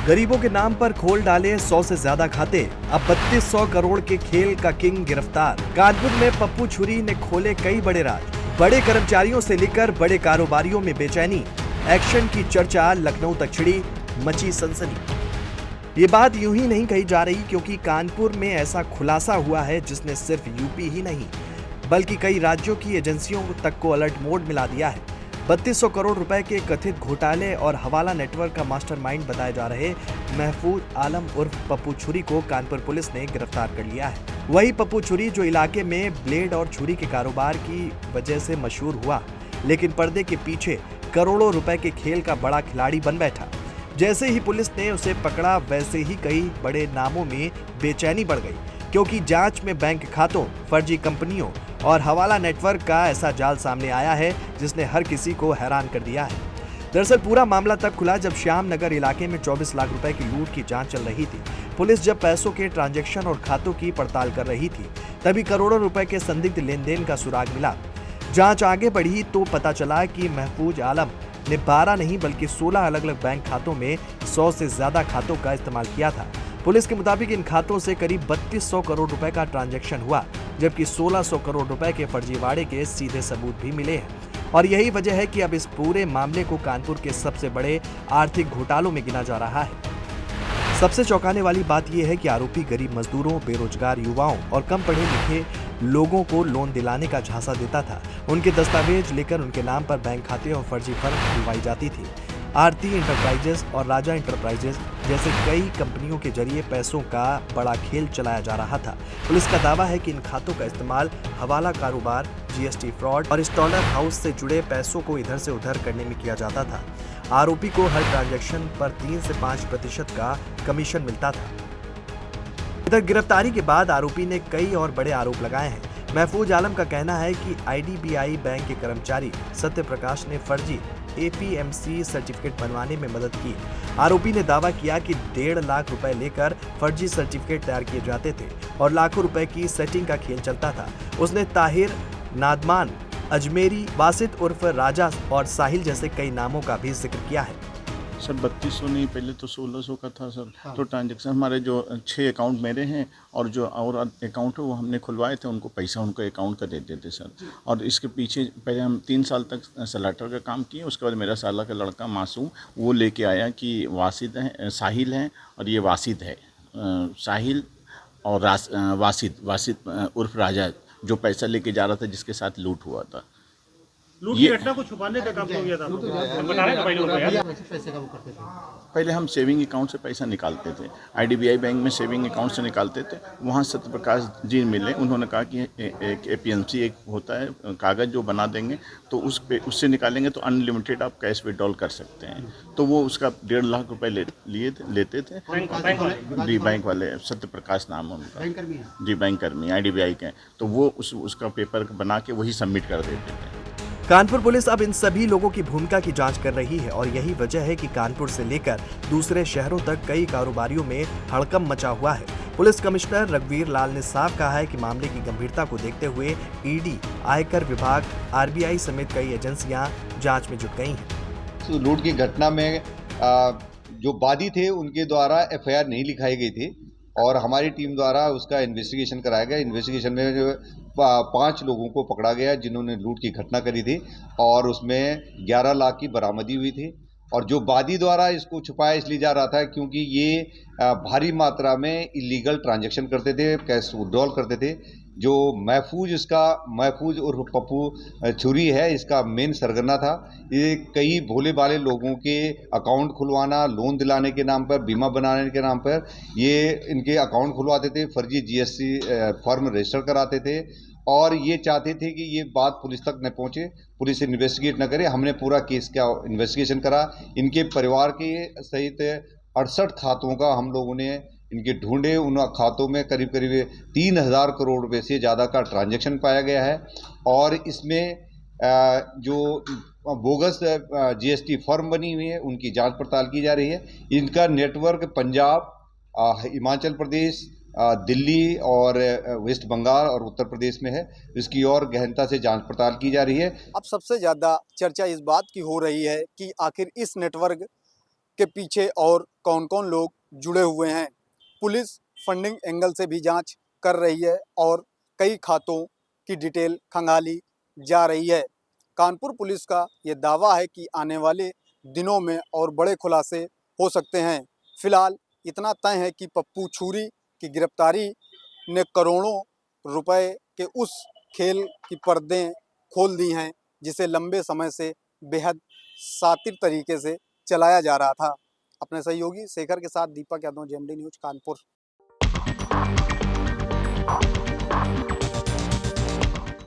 गरीबों के नाम पर खोल डाले 100 से ज्यादा खाते। अब 3200 करोड़ के खेल का किंग गिरफ्तार। कानपुर में पप्पू छुरी ने खोले कई बड़े राज। बड़े कर्मचारियों से लेकर बड़े कारोबारियों में बेचैनी। एक्शन की चर्चा लखनऊ तक छिड़ी, मची सनसनी। ये बात यूं ही नहीं कही जा रही, क्योंकि कानपुर में ऐसा खुलासा हुआ है जिसने सिर्फ यूपी ही नहीं बल्कि कई राज्यों की एजेंसियों तक को अलर्ट मोड में ला दिया है। 3200 करोड़ रुपए के कथित घोटाले और हवाला नेटवर्क का मास्टरमाइंड बताए जा रहे महफूज आलम उर्फ पप्पू छुरी को कानपुर पुलिस ने गिरफ्तार कर लिया है। वही पप्पू छुरी जो इलाके में ब्लेड और छुरी के कारोबार की वजह से मशहूर हुआ, लेकिन पर्दे के पीछे करोड़ों रुपए के खेल का बड़ा खिलाड़ी बन बैठा। जैसे ही पुलिस ने उसे पकड़ा, वैसे ही कई बड़े नामों में बेचैनी बढ़ गई, क्योंकि जांच में बैंक खातों, फर्जी कंपनियों और हवाला नेटवर्क का ऐसा जाल सामने आया है जिसने हर किसी को हैरान कर दिया है। दरअसल पूरा मामला तब खुला जब श्याम नगर इलाके में 24 लाख रुपए की लूट की जांच चल रही थी। पुलिस जब पैसों के ट्रांजैक्शन और खातों की पड़ताल कर रही थी, तभी करोड़ों रुपए के संदिग्ध लेन देन का सुराग मिला। जांच आगे बढ़ी तो पता चला कि महफूज आलम ने 12 नहीं बल्कि 16 अलग अलग बैंक खातों में 100 से ज्यादा खातों का इस्तेमाल किया था। पुलिस के मुताबिक इन खातों से करीब 3200 करोड़ रुपए का ट्रांजैक्शन हुआ, जबकि 1600 करोड़ रुपए के फर्जीवाड़े के सीधे सबूत भी मिले हैं। और यही वजह है कि अब इस पूरे मामले को कानपुर के सबसे बड़े आर्थिक घोटालों में गिना जा रहा है। सबसे चौंकाने वाली बात यह है कि आरोपी गरीब मजदूरों, बेरोजगार युवाओं और कम पढ़े लिखे लोगों को लोन दिलाने का झांसा देता था। उनके दस्तावेज लेकर उनके नाम पर बैंक खाते और फर्जी फर्म खुलवाई जाती थी। आरती इंटरप्राइजेस और राजा इंटरप्राइजेस जैसे कई कंपनियों के जरिए पैसों का बड़ा खेल चलाया जा रहा था। पुलिस का दावा है कि इन खातों का इस्तेमाल हवाला कारोबार, जीएसटी फ्रॉड और स्टॉलर हाउस से जुड़े पैसों को इधर से उधर करने में किया जाता था। आरोपी को हर ट्रांजैक्शन पर 3 से 5% का कमीशन मिलता था। इधर गिरफ्तारी के बाद आरोपी ने कई और बड़े आरोप लगाए हैं। महफूज आलम का कहना है कि आईडीबीआई बैंक के कर्मचारी सत्य प्रकाश ने फर्जी एपीएमसी सर्टिफिकेट बनवाने में मदद की। आरोपी ने दावा किया कि 1.5 लाख रुपए लेकर फर्जी सर्टिफिकेट तैयार किए जाते थे और लाखों रुपए की सेटिंग का खेल चलता था। उसने ताहिर, नादमान, अजमेरी, वासित उर्फ राजा और साहिल जैसे कई नामों का भी जिक्र किया है। सर 3200 नहीं, पहले तो 1600 का था सर। हाँ। तो ट्रांजैक्शन हमारे जो 6 अकाउंट मेरे हैं और जो और अकाउंट है वो हमने खुलवाए थे, उनको पैसा उनको अकाउंट का देते थे सर। और इसके पीछे पहले हम 3 साल तक सलाटर का काम किए। उसके बाद मेरा साला का लड़का मासूम वो लेके आया कि वासिद है, साहिल है और ये वासिद है। साहिल और वासिद उर्फ राजा जो पैसा लेके जा रहा था, जिसके साथ लूट हुआ था। लूट की घटना को छुपाने का काम हो गया था। बता रहे हैं पहले हम सेविंग अकाउंट से पैसा निकालते थे, आईडीबीआई बैंक में सेविंग अकाउंट से निकालते थे। वहाँ सत्य प्रकाश जी मिले, उन्होंने कहा कि एक एपीएमसी एक होता है कागज़ जो बना देंगे, तो उससे निकालेंगे तो अनलिमिटेड आप कैश विड्रॉल कर सकते हैं। तो वो उसका 1.5 लाख रुपए लेते थे जी, बैंक वाले सत्य प्रकाश नाम है उनका जी, बैंक कर्मी आईडीबीआई के। तो वो उसका पेपर बना के वही सबमिट कर देते थे। कानपुर पुलिस अब इन सभी लोगों की भूमिका की जांच कर रही है और यही वजह है कि कानपुर से लेकर दूसरे शहरों तक कई कारोबारियों में हड़कंप मचा हुआ है। पुलिस कमिश्नर रघुवीर लाल ने साफ कहा है कि मामले की गंभीरता को देखते हुए ईडी, आयकर विभाग, आरबीआई समेत कई एजेंसियां जांच में जुट गई हैं। लूट की घटना में जो वादी थे उनके द्वारा एफआईआर नहीं लिखाई गई थी और हमारी टीम द्वारा उसका इन्वेस्टिगेशन कराया गया। इन्वेस्टिगेशन में जो 5 लोगों को पकड़ा गया जिन्होंने लूट की घटना करी थी और उसमें 11 लाख की बरामदी हुई थी। और जो वादी द्वारा इसको छुपाया इसलिए जा रहा था क्योंकि ये भारी मात्रा में इलीगल ट्रांजैक्शन करते थे, कैश विड्रॉल करते थे। जो महफूज और पप्पू छुरी है, इसका मेन सरगना था। ये कई भोले भाले लोगों के अकाउंट खुलवाना, लोन दिलाने के नाम पर, बीमा बनाने के नाम पर ये इनके अकाउंट खुलवाते थे, फर्जी जीएसटी फर्म रजिस्टर कराते थे और ये चाहते थे कि ये बात पुलिस तक न पहुंचे, पुलिस इन्वेस्टिगेट न करे। हमने पूरा केस का इन्वेस्टिगेशन करा। इनके परिवार के सहित 68 खातों का हम लोगों ने इनके ढूंढे। उन खातों में करीब 3000 करोड़ रुपए से ज़्यादा का ट्रांजैक्शन पाया गया है और इसमें जो बोगस जीएसटी फर्म बनी हुई है उनकी जांच पड़ताल की जा रही है। इनका नेटवर्क पंजाब, हिमाचल प्रदेश, दिल्ली और वेस्ट बंगाल और उत्तर प्रदेश में है। इसकी और गहनता से जांच पड़ताल की जा रही है। अब सबसे ज़्यादा चर्चा इस बात की हो रही है कि आखिर इस नेटवर्क के पीछे और कौन कौन लोग जुड़े हुए हैं। पुलिस फंडिंग एंगल से भी जांच कर रही है और कई खातों की डिटेल खंगाली जा रही है। कानपुर पुलिस का ये दावा है कि आने वाले दिनों में और बड़े खुलासे हो सकते हैं। फिलहाल इतना तय है कि पप्पू छुरी की गिरफ्तारी ने करोड़ों रुपए के उस खेल की पर्दें खोल दी हैं जिसे लंबे समय से बेहद शातिर तरीके से चलाया जा रहा था। अपने सहयोगी शेखर के साथ दीपक यादव, जेएमडी न्यूज़, कानपुर।